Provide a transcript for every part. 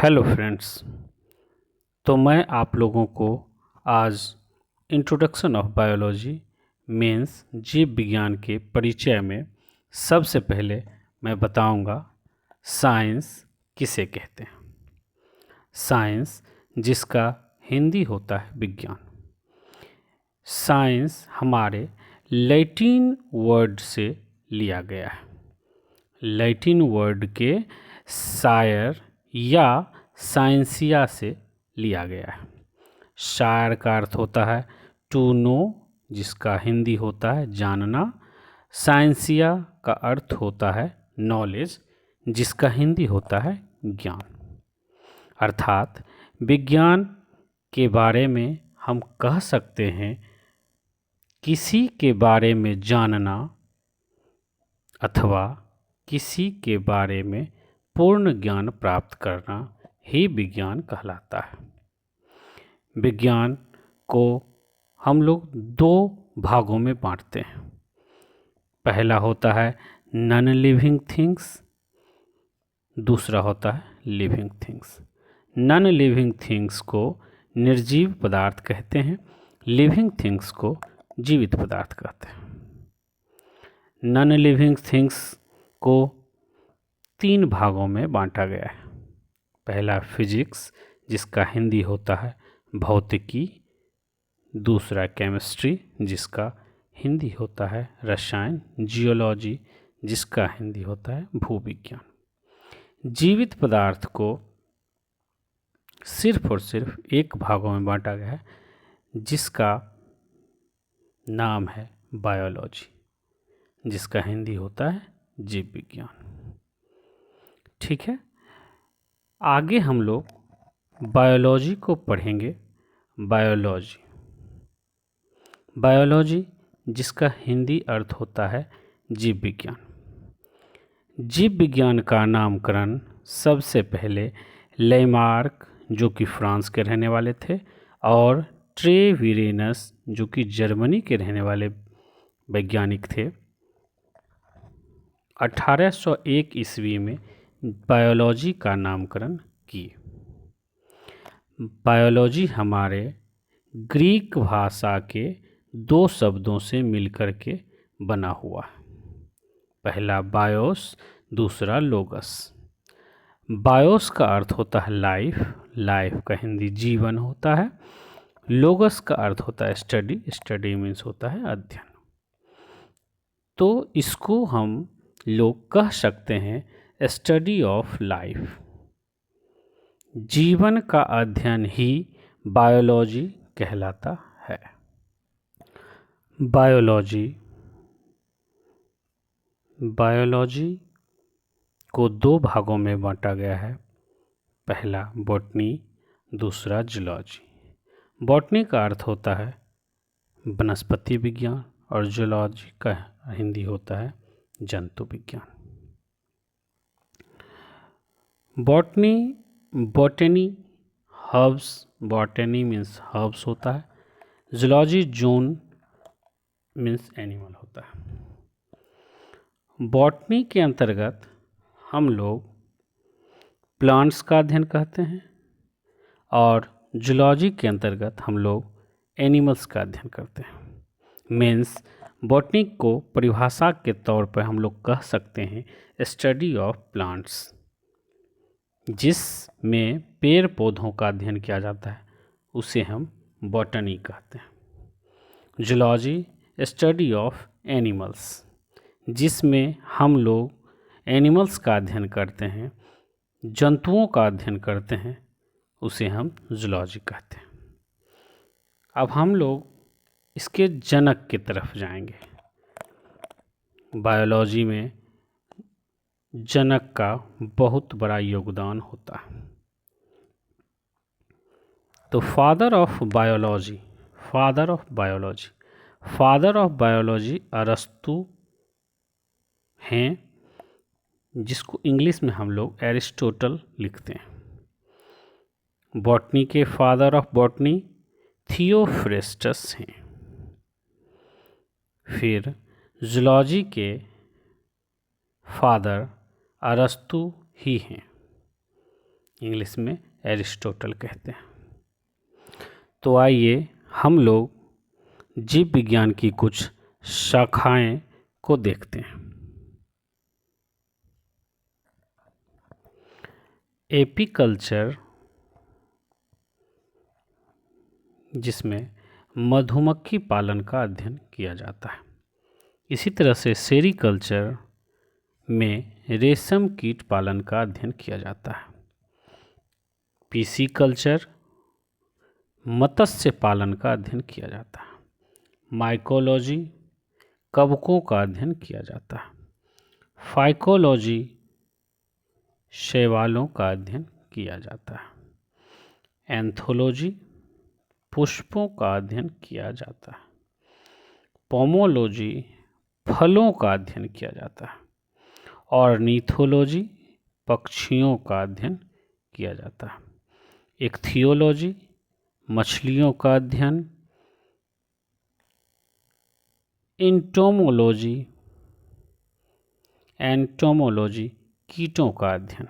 Hello friends. तो मैं आप लोगों को आज इंट्रोडक्शन ऑफ बायोलॉजी मीन्स जीव विज्ञान के परिचय में सबसे पहले मैं बताऊंगा साइंस किसे कहते हैं। साइंस जिसका हिंदी होता है विज्ञान। साइंस हमारे लैटिन वर्ड से लिया गया है। लैटिन वर्ड के शायर या साइंसिया से लिया गया है। शायर का अर्थ होता है टू नो, जिसका हिंदी होता है जानना। साइंसिया का अर्थ होता है नॉलेज, जिसका हिंदी होता है ज्ञान। अर्थात विज्ञान के बारे में हम कह सकते हैं किसी के बारे में जानना अथवा किसी के बारे में पूर्ण ज्ञान प्राप्त करना ही विज्ञान कहलाता है। विज्ञान को हम लोग दो भागों में बांटते हैं। पहला होता है नॉन लिविंग थिंग्स, दूसरा होता है living things. Non living things को निर्जीव पदार्थ कहते हैं, लिविंग थिंग्स को जीवित पदार्थ कहते हैं। नॉन लिविंग थिंग्स को तीन भागों में बांटा गया है। पहला फिजिक्स, जिसका हिंदी होता है भौतिकी। दूसरा केमिस्ट्री, जिसका हिंदी होता है रसायन। जियोलॉजी, जिसका हिंदी होता है भूविज्ञान। जीवित पदार्थ को सिर्फ और सिर्फ एक भागों में बांटा गया है, जिसका नाम है बायोलॉजी, जिसका हिंदी होता है जीव विज्ञान। ठीक है, आगे हम लोग बायोलॉजी को पढ़ेंगे। बायोलॉजी बायोलॉजी जिसका हिंदी अर्थ होता है जीव विज्ञान। जीव विज्ञान का नामकरण सबसे पहले लेमार्क, जो कि फ्रांस के रहने वाले थे, और ट्रेविरेनस, जो कि जर्मनी के रहने वाले वैज्ञानिक थे, 1801 ईस्वी में बायोलॉजी का नामकरण किए। बायोलॉजी हमारे ग्रीक भाषा के दो शब्दों से मिलकर के बना हुआ है। पहला बायोस, दूसरा लोगस। बायोस का अर्थ होता है लाइफ, लाइफ का हिंदी जीवन होता है। लोगस का अर्थ होता है स्टडी, स्टडी मीन्स होता है अध्ययन। तो इसको हम लोग कह सकते हैं स्टडी ऑफ लाइफ। जीवन का अध्ययन ही बायोलॉजी कहलाता है। बायोलॉजी को दो भागों में बांटा गया है। पहला बॉटनी, दूसरा जूलॉजी। बॉटनी का अर्थ होता है वनस्पति विज्ञान और जूलॉजी का हिंदी होता है जंतु विज्ञान। Botany herbs, botany means herbs होता है। जूलॉजी जून मीन्स एनिमल होता है। बॉटनी के अंतर्गत हम लोग प्लांट्स का अध्ययन करते हैं और जूलॉजी के अंतर्गत हम लोग एनिमल्स का अध्ययन करते हैं। मीन्स बॉटनी को परिभाषा के तौर पर हम लोग कह सकते हैं स्टडी ऑफ प्लांट्स, जिसमें पेड़ पौधों का अध्ययन किया जाता है, उसे हम बॉटनी कहते हैं। जूलॉजी स्टडी ऑफ एनिमल्स, जिसमें हम लोग एनिमल्स का अध्ययन करते हैं, जंतुओं का अध्ययन करते हैं, उसे हम जूलॉजी कहते हैं। अब हम लोग इसके जनक की तरफ जाएंगे। बायोलॉजी में जनक का बहुत बड़ा योगदान होता है। तो फादर ऑफ बायोलॉजी अरस्तु हैं, जिसको इंग्लिश में हम लोग एरिस्टोटल लिखते हैं। बॉटनी के फादर ऑफ बॉटनी थियोफ्रेस्टस हैं। फिर जूलॉजी के फादर अरस्तु ही हैं। इंग्लिश में एरिस्टोटल कहते हैं। तो आइए हम लोग जीव विज्ञान की कुछ शाखाएं को देखते हैं। एपीकल्चर, जिसमें मधुमक्खी पालन का अध्ययन किया जाता है। इसी तरह से सेरीकल्चर में रेशम कीट पालन का अध्ययन किया जाता है। पीसीकल्चर मत्स्य पालन का अध्ययन किया जाता है। माइकोलॉजी कवकों का अध्ययन किया जाता है। फाइकोलॉजी शैवालों का अध्ययन किया जाता है। एंथोलॉजी पुष्पों का अध्ययन किया जाता है। पोमोलॉजी फलों का अध्ययन किया जाता है। ऑर्निथोलॉजी पक्षियों का अध्ययन किया जाता है। इक्थियोलॉजी मछलियों का अध्ययन। एंटोमोलॉजी कीटों का अध्ययन।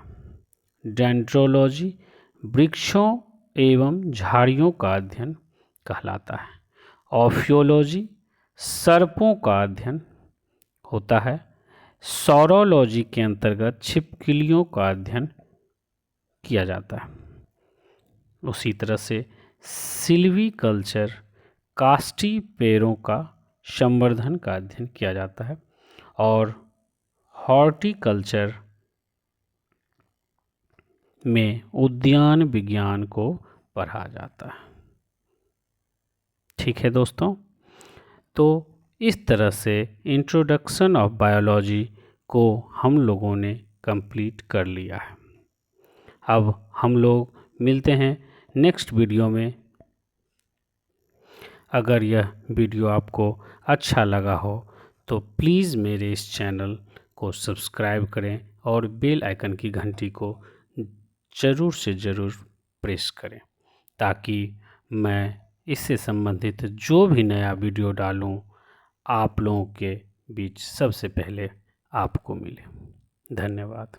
डेंड्रोलॉजी वृक्षों एवं झाड़ियों का अध्ययन कहलाता है। ऑफियोलॉजी सर्पों का अध्ययन होता है। सौरोलॉजी के अंतर्गत छिपकलियों का अध्ययन किया जाता है। उसी तरह से सिल्वीकल्चर काष्ठी पेड़ों का संवर्धन का अध्ययन किया जाता है। और हॉर्टिकल्चर में उद्यान विज्ञान को पढ़ा जाता है। ठीक है दोस्तों, तो इस तरह से इंट्रोडक्शन ऑफ बायोलॉजी को हम लोगों ने कंप्लीट कर लिया है। अब हम लोग मिलते हैं नेक्स्ट वीडियो में। अगर यह वीडियो आपको अच्छा लगा हो तो प्लीज़ मेरे इस चैनल को सब्सक्राइब करें और बेल आइकन की घंटी को ज़रूर से ज़रूर प्रेस करें, ताकि मैं इससे संबंधित जो भी नया वीडियो डालूं आप लोगों के बीच सबसे पहले आपको मिले। धन्यवाद।